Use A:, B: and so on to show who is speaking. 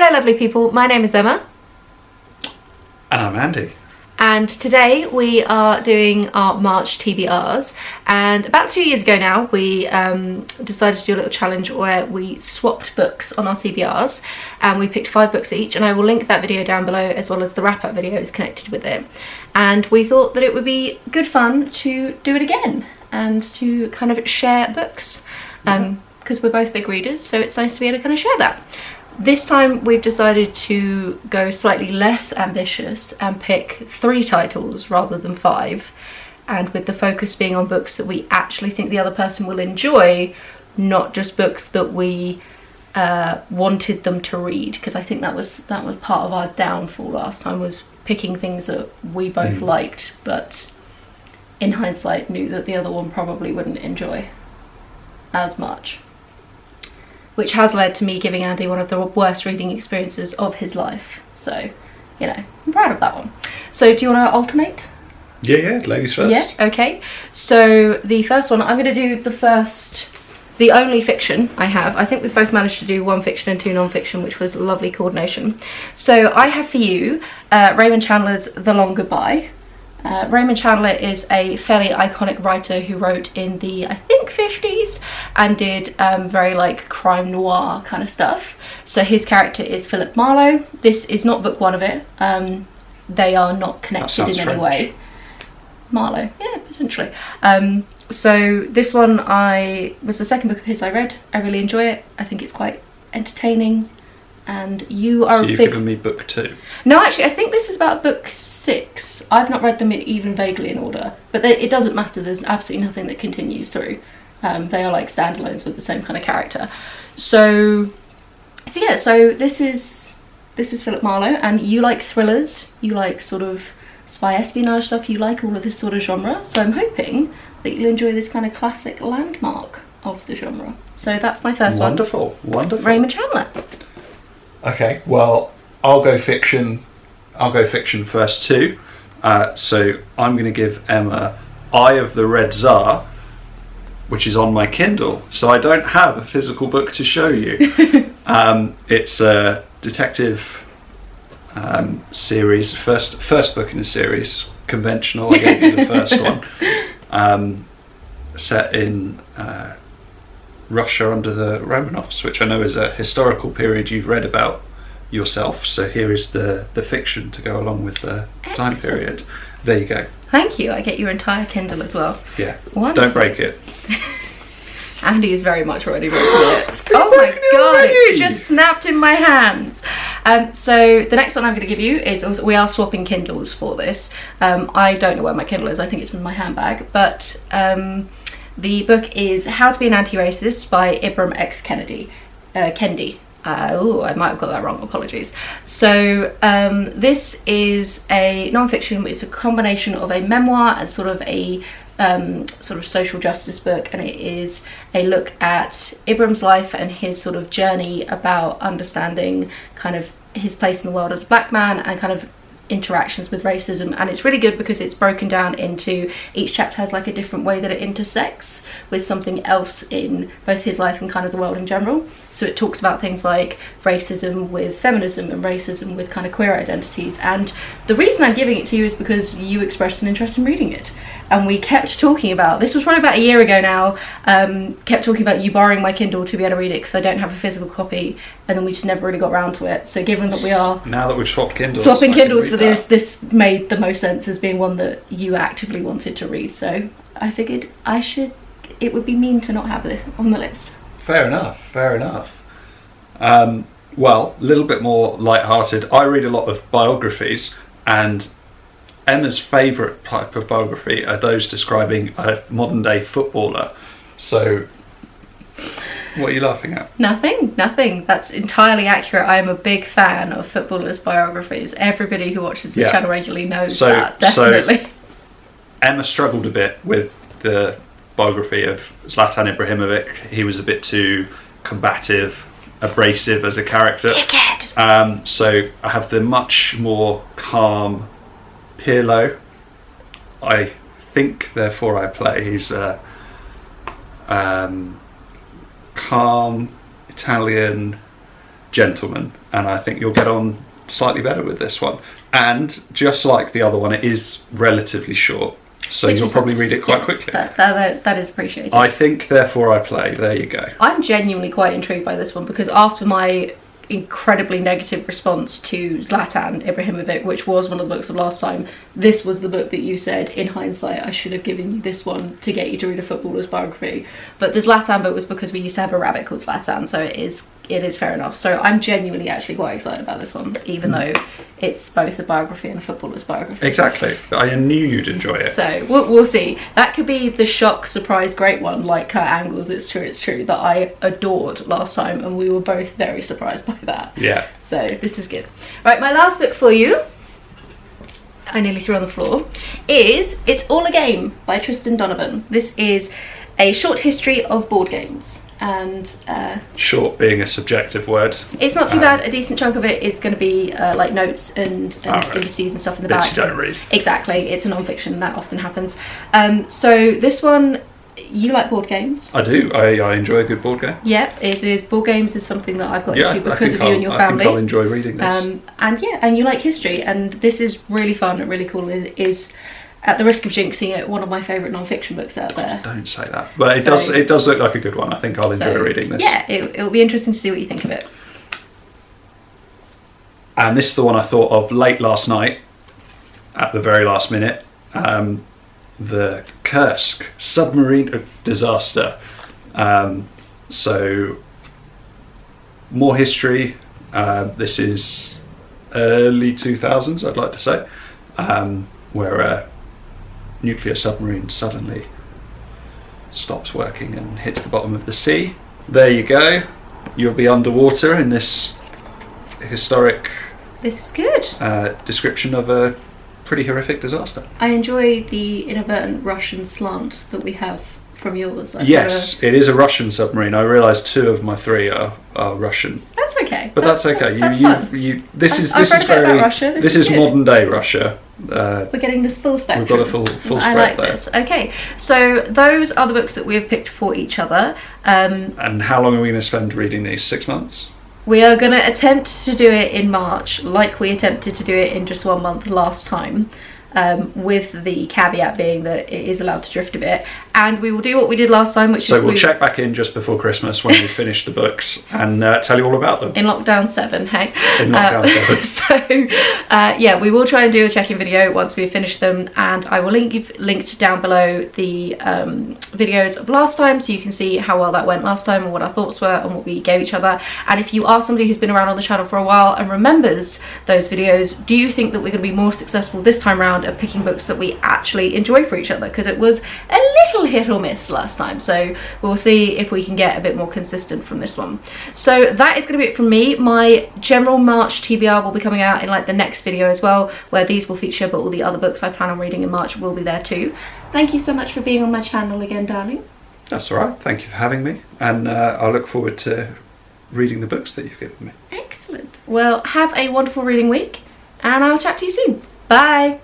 A: Hello lovely people, my name is Emma.
B: And I'm Andy.
A: And today we are doing our March TBRs, and about 2 years ago now we decided to do a little challenge where we swapped books on our TBRs and we picked 5 books each, and I will link that video down below as well as the wrap-up videos connected with it. And we thought that it would be good fun to do it again and to kind of share books because we're both big readers, so it's nice to be able to kind of share that. This time we've decided to go slightly less ambitious and pick 3 titles rather than 5, and with the focus being on books that we actually think the other person will enjoy, not just books that we wanted them to read, because I think that was part of our downfall last time, was picking things that we both liked but in hindsight knew that the other one probably wouldn't enjoy as much. Which has led to me giving Andy one of the worst reading experiences of his life. So, you know, I'm proud of that one. So, do you want to alternate?
B: Yeah, ladies first.
A: Yeah, okay. So, the first one, I'm going to do the only fiction I have. I think we've both managed to do 1 fiction and 2 non-fiction, which was lovely coordination. So, I have for you Raymond Chandler's The Long Goodbye. Raymond Chandler is a fairly iconic writer who wrote in the, I think, 50s and did very like crime noir kind of stuff. So his character is Philip Marlowe. This is not book 1 of it. They are not connected in any way. Marlowe, yeah, potentially. So this one was the second book of his I read. I really enjoy it. I think it's quite entertaining. And you are
B: so you've given me book 2?
A: No, actually, I think this is about book 6. I've not read them even vaguely in order, but it doesn't matter. There's absolutely nothing that continues through. They are like standalones with the same kind of character. So yeah. So this is Philip Marlowe, and you like thrillers. You like sort of spy espionage stuff. You like all of this sort of genre. So I'm hoping that you'll enjoy this kind of classic landmark of the genre. So that's my first one.
B: Wonderful.
A: Raymond Chandler.
B: Okay, well, I'll go fiction first too. So I'm going to give Emma Eye of the Red Tsar, which is on my Kindle. So I don't have a physical book to show you. It's a detective series, first book in a series. Conventional. I gave you the first one. Set in Russia under the Romanovs, which I know is a historical period you've read about yourself, so here is the fiction to go along with the time period. There you go.
A: Thank you. I get your entire Kindle as well.
B: Yeah.
A: Wonderful.
B: Don't break it.
A: Andy is very much already broken it. Oh my god, it just snapped in my hands. So the next one I'm going to give you is also, we are swapping Kindles for this. I don't know where my Kindle is. I think it's in my handbag, but the book is How to Be an Antiracist by Ibram X Kendi. I might have got that wrong, apologies. So this is a non-fiction. It's a combination of a memoir and sort of a sort of social justice book, and it is a look at Ibram's life and his sort of journey about understanding kind of his place in the world as a black man and kind of interactions with racism. And it's really good because it's broken down into, each chapter has like a different way that it intersects with something else in both his life and kind of the world in general. So it talks about things like racism with feminism and racism with kind of queer identities. And the reason I'm giving it to you is because you expressed an interest in reading it, and we kept talking about, this was probably about a year ago now, kept talking about you borrowing my Kindle to be able to read it because I don't have a physical copy, and then we just never really got around to it. So given that we are
B: now that we've swapped Kindles,
A: swapping Kindles for this made the most sense as being one that you actively wanted to read. So I figured it would be mean to not have it on the list.
B: Fair enough. Well, a little bit more light-hearted. I read a lot of biographies, and Emma's favourite type of biography are those describing a modern-day footballer. So, what are you laughing at?
A: Nothing. That's entirely accurate. I am a big fan of footballers' biographies. Everybody who watches this channel regularly knows that, definitely.
B: So, Emma struggled a bit with the biography of Zlatan Ibrahimovic. He was a bit too combative, abrasive as a character. So I have the much more calm Pirlo. I think, therefore I play. He's a calm Italian gentleman, and I think you'll get on slightly better with this one. And just like the other one, it is relatively short, so you'll probably read it quite quickly.
A: That is appreciated.
B: I think, therefore I play. There you go.
A: I'm genuinely quite intrigued by this one, because after my incredibly negative response to Zlatan Ibrahimovic, which was one of the books of last time, this was the book that you said, in hindsight, I should have given you this one to get you to read a footballer's biography. But the Zlatan book was because we used to have a rabbit called Zlatan, so it is fair enough. So I'm genuinely actually quite excited about this one, even though it's both a biography and a footballer's biography.
B: Exactly. I knew you'd enjoy it.
A: So we'll see. That could be the shock, surprise, great one, like Kurt Angle's It's True, that I adored last time, and we were both very surprised by that.
B: Yeah.
A: So this is good. Right, my last book for you, I nearly threw on the floor, is It's All a Game by Tristan Donovan. This is a short history of board games. And
B: short being a subjective word.
A: It's not too bad. A decent chunk of it is going to be like notes and indices and stuff in the back.
B: Bits you don't read.
A: Exactly. It's a non-fiction. That often happens. So this one, you like board games?
B: I do. I enjoy a good board game.
A: Yeah, it is. Board games is something that I've got into because of you and your family.
B: I think I'll enjoy reading this.
A: And you like history, and this is really fun and really cool. It is, at the risk of jinxing it, one of my favourite non-fiction books out there.
B: Don't say that. But it does look like a good one. I think I'll enjoy reading this.
A: Yeah, it'll be interesting to see what you think of it.
B: And this is the one I thought of late last night, at the very last minute. The Kursk submarine disaster. So, more history. This is early 2000s, I'd like to say, where a nuclear submarine suddenly stops working and hits the bottom of the sea. There you go. You'll be underwater in this historic
A: This is good.
B: Description of a pretty horrific disaster.
A: I enjoy the inadvertent Russian slant that we have from yours.
B: Yes, it is a Russian submarine. I realise 2 of my 3 are Russian.
A: That's okay.
B: But that's okay. This is
A: good.
B: modern day Russia.
A: We're getting this full spectrum.
B: We've got a full spread
A: I like
B: there.
A: this. Okay, so those are the books that we have picked for each other.
B: And how long are we going to spend reading these? 6 months?
A: We are going to attempt to do it in March, like we attempted to do it in just 1 month last time. With the caveat being that it is allowed to drift a bit, and we will do what we did last time, which is
B: we'll check back in just before Christmas when we finish the books and tell you all about them.
A: In lockdown 7, hey?
B: In lockdown 7.
A: So yeah, we will try and do a check-in video once we've finished them, and I will linked down below the videos of last time, so you can see how well that went last time and what our thoughts were and what we gave each other. And if you are somebody who's been around on the channel for a while and remembers those videos, do you think that we're going to be more successful this time around at picking books that we actually enjoy for each other? Because it was a little hit or miss last time, so we'll see if we can get a bit more consistent from this one. So that is going to be it from me. My general March TBR will be coming out in like the next video as well, where these will feature, but all the other books I plan on reading in March will be there too. Thank you so much for being on my channel again, darling.
B: That's all right. Thank you for having me, and I look forward to reading the books that you've given me.
A: Excellent. Well, have a wonderful reading week, and I'll chat to you soon. Bye.